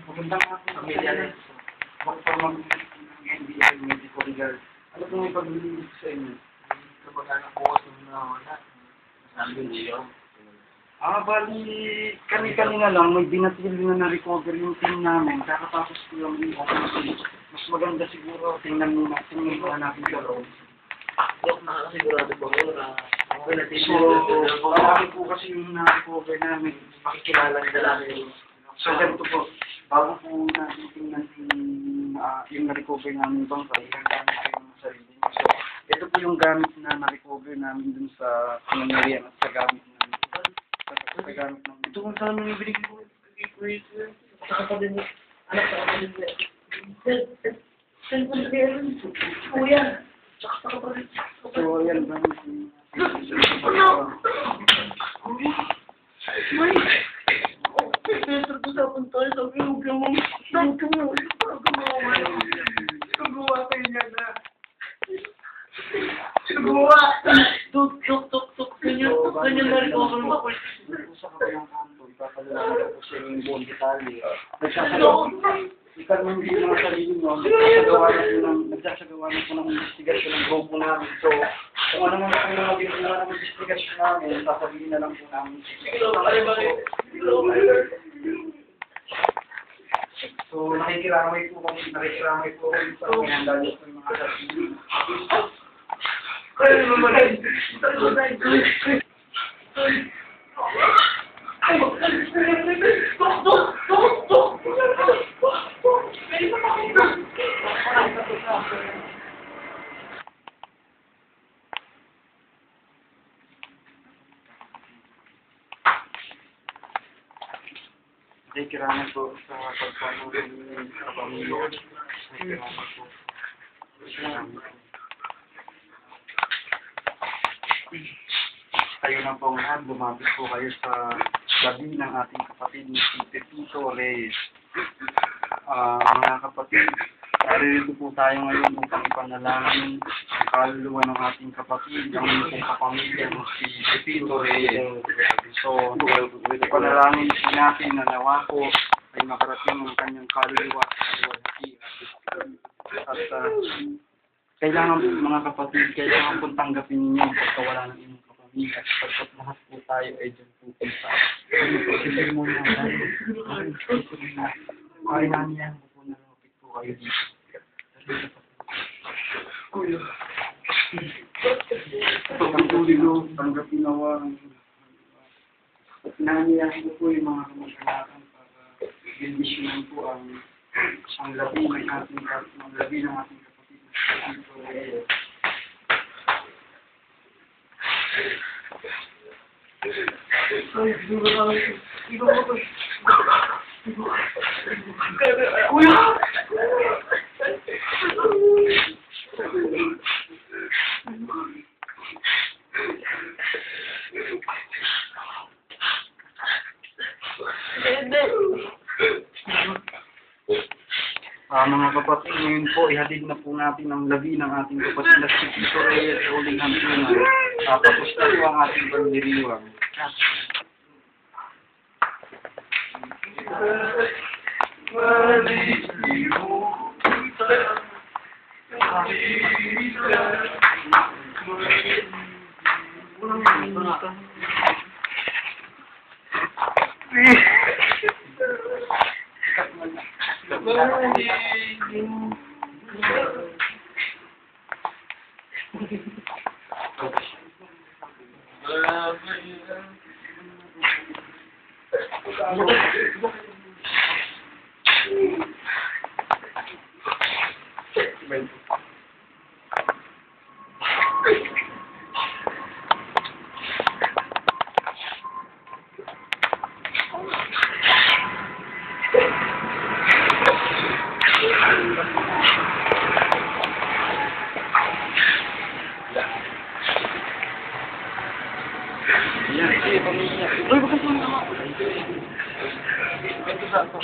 Magandang hapon. Pamilya rin. Bakit mag-NBA medical legal? Ano kung may paglilingit sa inyo? Kapag anak po kasi wala. Sabi hindi yun. Bali, kanina lang, may binatil na recover yung team namin. Kakatapos ko lang yung okay. Mas maganda siguro, tingnan muna natin sa loob. Dok, nakakasigurado ba mo na So, marami po kasi yung na-recover namin. makikilala nila lang yung So, ganito po, bago po natin tingnan yung na-recover namin bang kailang gamit kayo ng sarili. So, ito po yung gamit na na-recover namin dun sa nangyarihan at sa gamit namin. Sa gamit namin. ito kung saan nung ibigay ko sa kapatid mo. Anak sa kapatid mo. Saan ko nagkaroon? Kuya. Tsaka sa kapatid. So, yan ba? May! Sensor ko sa punta. Sabi ko, huwag ka mo. Gumawa kayo niya na. Gumawa! Tuk. Ganyan na rin ako mo. Sa kabilang kanto, ipapalala ko sa yung buong detalye. Nagsasagawa mo hindi mga sarili mo, nagsasagawa na po ng investigasyon ng grupo namin. So, kung ano man po yung maging ng investigasyon namin, sasabihin na lang po namin. So, nakikiramay po kami sa mga dahil po yung mga sarili. Kaya naman Nakikiramay po sa pagpapanood ng kapamilya. Nakikiramay po. Kayo na po lahat, lumapit po kayo sa gabi ng ating kapatid ni si Pepito Reyes. Mga kapatid, naririto po tayo ngayon upang ipanalangin ang kaluluwa ng ating kapatid, ang pong kapamilya ng si Pepito Reyes. So, ipanalangin po natin na nawa po ay makarating ang kanyang kaluluwa sa walaki. At kailangan po mga kapatid, kailangan po tanggapin ninyo ang pagkawala ng inyong kapamilya. Pagkat lahat po tayo ay dyan po punta. Kasi muna, ay namin po na lapit po kayo dito. Kuya. Ang tulilo, tanggapin nawa. At naniyahin ko po yung mga kamag-alakan para bendisyonan po ang labi ng ating kapatid. Kuya! Mga kapatid, ngayon po, ihatid na po natin ang labi ng ating kapatid na si Pepito Reyes sa uling hantungan. Tapos na po ang ating pagdiriwang. Uy, bakit mo naman? Ito sa ako.